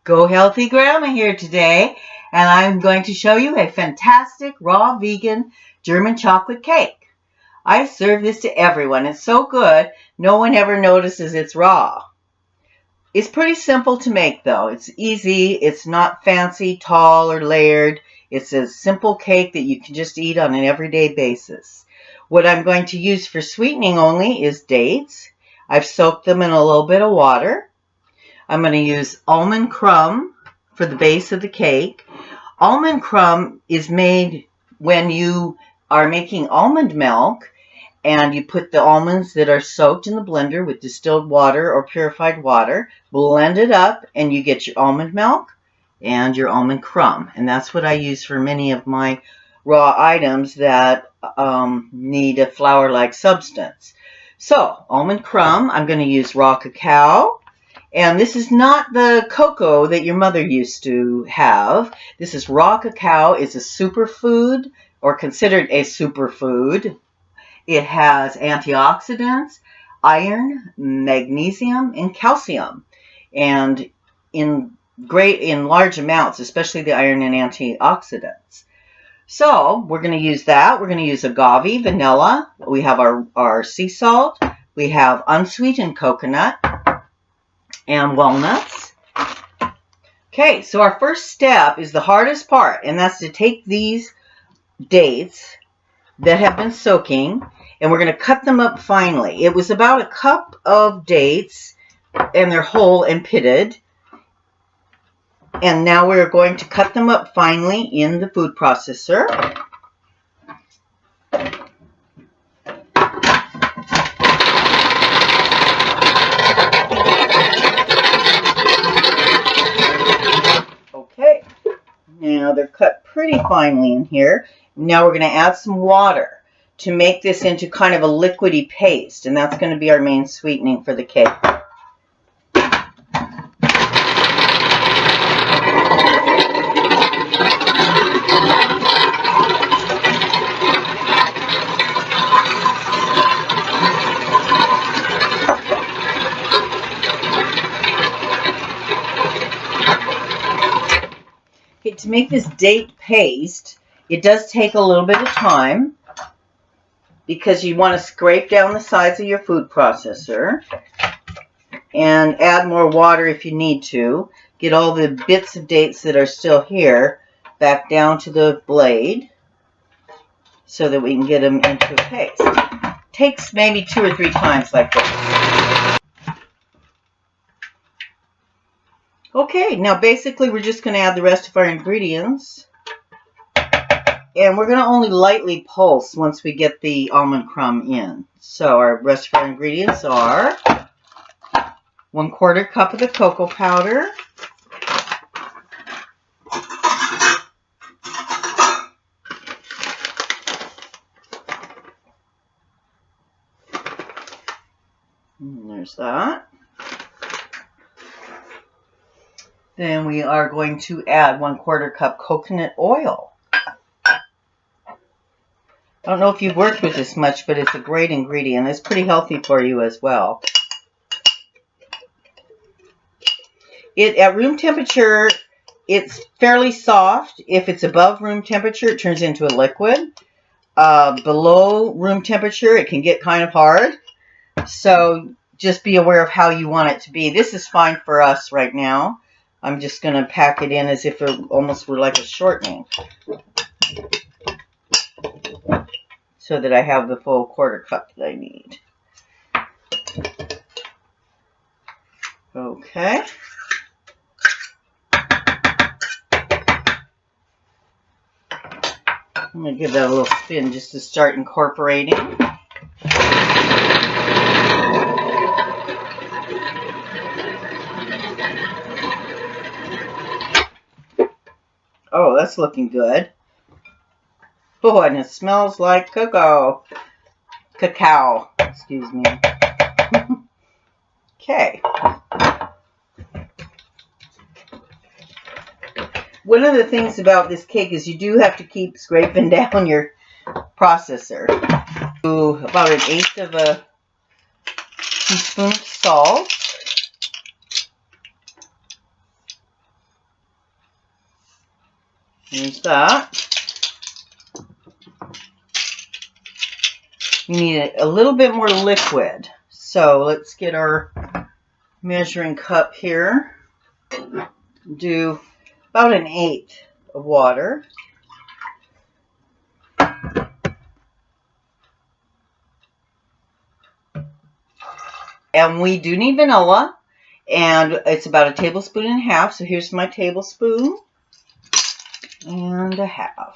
Go Healthy Grandma here today, and I'm going to show you a fantastic raw vegan German chocolate cake. I serve this to everyone. It's so good, no one ever notices it's raw. It's pretty simple to make though. It's easy, it's not fancy, tall, or layered. It's a simple cake that you can just eat on an everyday basis. What I'm going to use for sweetening only is dates. I've soaked them in a little bit of water. I'm going to use almond crumb for the base of the cake. Almond crumb is made when you are making almond milk and you put the almonds that are soaked in the blender with distilled water or purified water, blend it up, and you get your almond milk and your almond crumb. And that's what I use for many of my raw items that need a flour-like substance. So, almond crumb, I'm going to use raw cacao. And this is not the cocoa that your mother used to have. This is raw cacao. It's a superfood, or considered a superfood. It has antioxidants, iron, magnesium, and calcium. And in large amounts, especially the iron and antioxidants. So we're going to use that. We're going to use agave, vanilla. We have our sea salt. We have unsweetened coconut and walnuts. Okay, so our first step is the hardest part, and that's to take these dates that have been soaking, and we're going to cut them up finely. It was about a cup of dates, and they're whole and pitted. And now we're going to cut them up finely in the food processor. Okay, now they're cut pretty finely in here. Now we're going to add some water to make this into kind of a liquidy paste, and that's going to be our main sweetening for the cake. Okay, to make this date paste, it does take a little bit of time because you want to scrape down the sides of your food processor and add more water if you need to. Get all the bits of dates that are still here back down to the blade so that we can get them into a paste. Takes maybe 2 or 3 times like this. Okay, now basically we're just going to add the rest of our ingredients. And we're going to only lightly pulse once we get the almond crumb in. So our rest of our ingredients are 1/4 cup of the cocoa powder, and there's that. Then we are going to add 1/4 cup coconut oil. I don't know if you've worked with this much, but it's a great ingredient. It's pretty healthy for you as well. At room temperature, it's fairly soft. If it's above room temperature, it turns into a liquid. Below room temperature, it can get kind of hard. So just be aware of how you want it to be. This is fine for us right now. I'm just going to pack it in as if it almost were like a shortening, so that I have the full 1/4 cup that I need. Okay. I'm going to give that a little spin just to start incorporating. Oh, that's looking good. Oh, and it smells like cacao, excuse me. Okay. One of the things about this cake is you do have to keep scraping down your processor. About 1/8 of a teaspoon of salt. that. You need a little bit more liquid. So let's get our measuring cup here. Do about 1/8 of water. And we do need vanilla, and it's about 1.5 tablespoons. So here's my tablespoon and 1/2.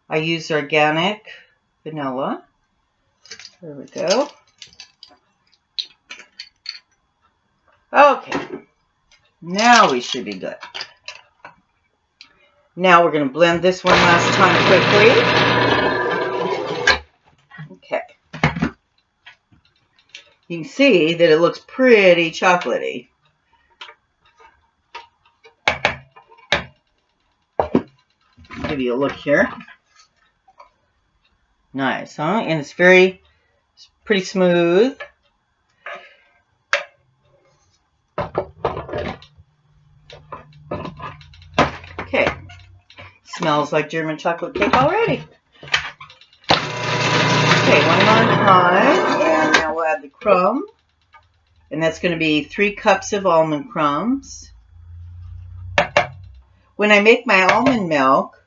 I use organic vanilla. There we go. Okay, now we should be good. Now we're going to blend this one last time quickly. Okay. You can see that it looks pretty chocolatey. Give you a look here. Nice, huh? And it's pretty smooth. Okay. Smells like German chocolate cake already. Okay, one more time, and now we'll add the crumb. And that's going to be 3 cups of almond crumbs. When I make my almond milk,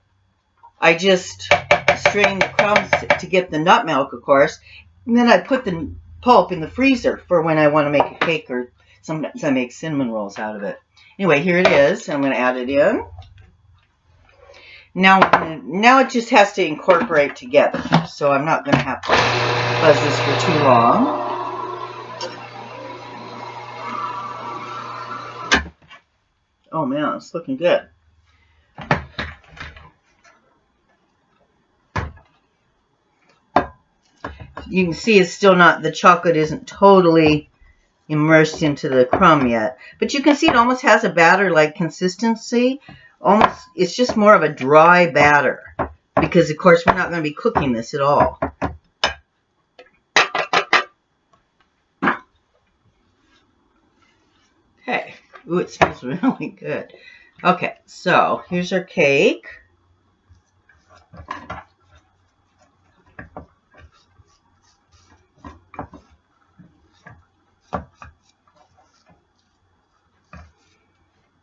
I just strain the crumbs to get the nut milk, of course. And then I put the pulp in the freezer for when I want to make a cake, or sometimes I make cinnamon rolls out of it. Anyway, here it is. I'm going to add it in. Now it just has to incorporate together, so I'm not going to have to buzz this for too long. Oh man, it's looking good. You can see it's still not, the chocolate isn't totally immersed into the crumb yet, but you can see it almost has a batter-like consistency. Almost, it's just more of a dry batter, because of course we're not going to be cooking this at all. Okay. Ooh, it smells really good. Okay, so here's our cake.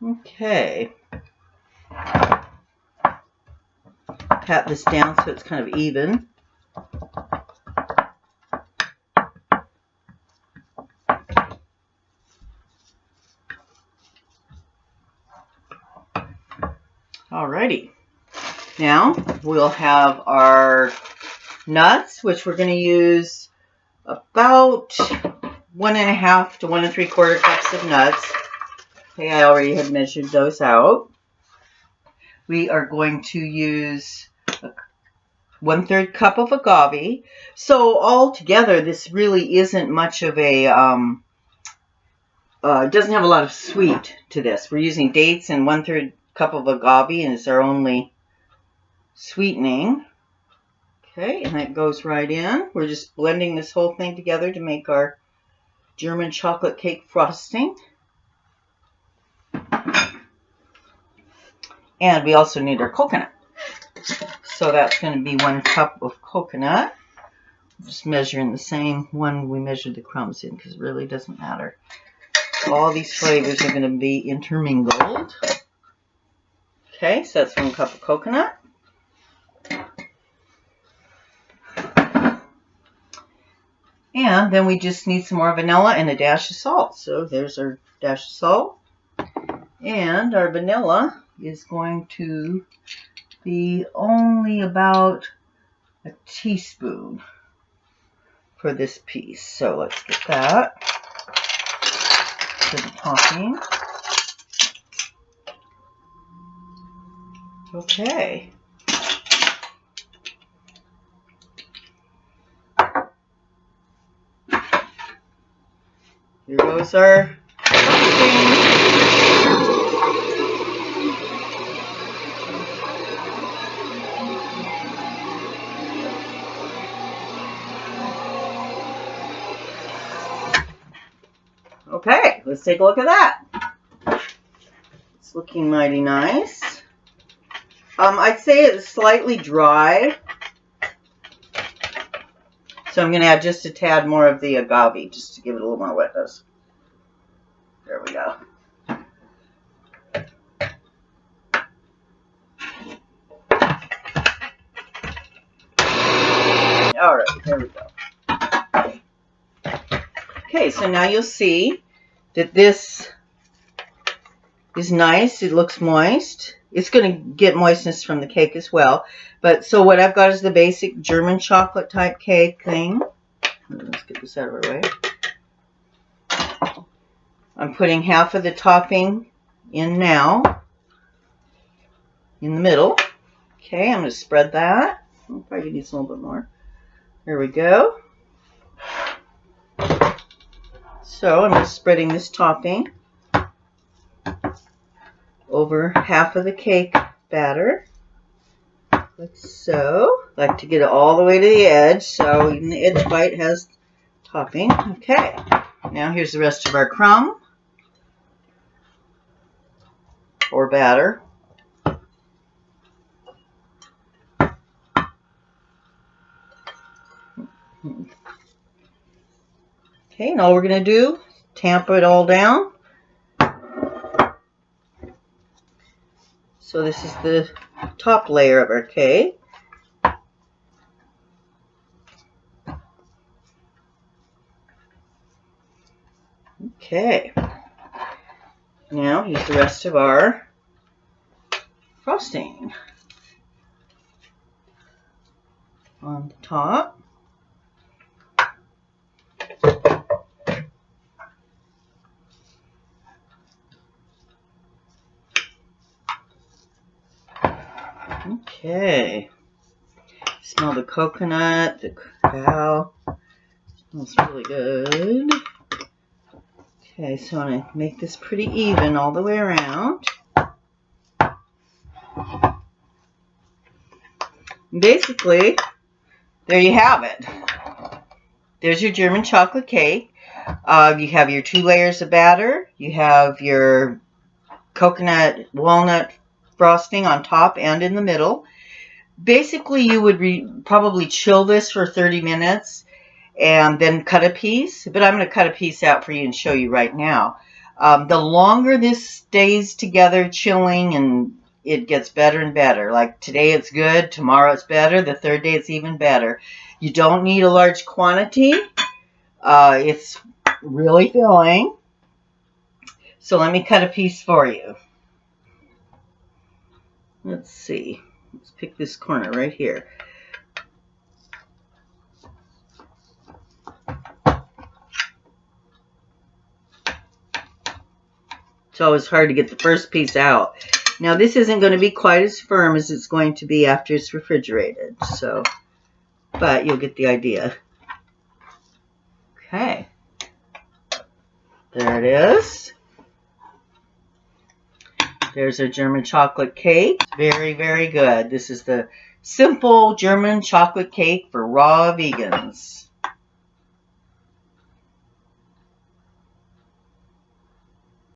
Okay. Pat this down so it's kind of even. Alrighty. Now we'll have our nuts, which we're going to use about 1.5 to 1 3/4 cups of nuts. Okay, I already had measured those out. We are going to use 1/3 cup of agave. So altogether, this really isn't much of a, it doesn't have a lot of sweet to this. We're using dates and 1/3 cup of agave, and it's our only sweetening. Okay, and that goes right in. We're just blending this whole thing together to make our German chocolate cake frosting. And we also need our coconut. So that's going to be 1 cup of coconut. Just measuring the same one we measured the crumbs in, because it really doesn't matter. All these flavors are going to be intermingled. Okay, so that's 1 cup of coconut. And then we just need some more vanilla and a dash of salt. So there's our dash of salt. And our vanilla is going to be only about a teaspoon for this piece. So let's get that to the topping. Okay. Here goes our topping. Okay, let's take a look at that. It's looking mighty nice. I'd say it's slightly dry. So I'm going to add just a tad more of the agave, just to give it a little more wetness. There we go. All right, there we go. Okay, so now you'll see that this is nice. It looks moist. It's going to get moistness from the cake as well. But so what I've got is the basic German chocolate type cake thing. Let's get this out of our way. I'm putting half of the topping in now, in the middle. Okay, I'm going to spread that. I'll probably need a little bit more. There we go. So I'm just spreading this topping over half of the cake batter, like so. I like to get it all the way to the edge, so even the edge bite has topping. Okay, now here's the rest of our crumb or batter. Okay, and all we're going to do, tamp it all down. So this is the top layer of our cake. Okay. Now here's the rest of our frosting on the top. Okay. Smell the coconut, the cacao. Smells really good. Okay, so I'm going to make this pretty even all the way around. Basically, there you have it. There's your German chocolate cake. You have your 2 layers of batter. You have your coconut walnut frosting on top and in the middle. Basically, you would probably chill this for 30 minutes and then cut a piece. But I'm going to cut a piece out for you and show you right now. The longer this stays together chilling, and it gets better and better. Like today it's good, tomorrow it's better, the 3rd day it's even better. You don't need a large quantity. It's really filling. So let me cut a piece for you. Let's see. Let's pick this corner right here. It's always hard to get the first piece out. Now this isn't going to be quite as firm as it's going to be after it's refrigerated. So, but you'll get the idea. Okay. There it is. There's our German chocolate cake. Very, very good. This is the simple German chocolate cake for raw vegans.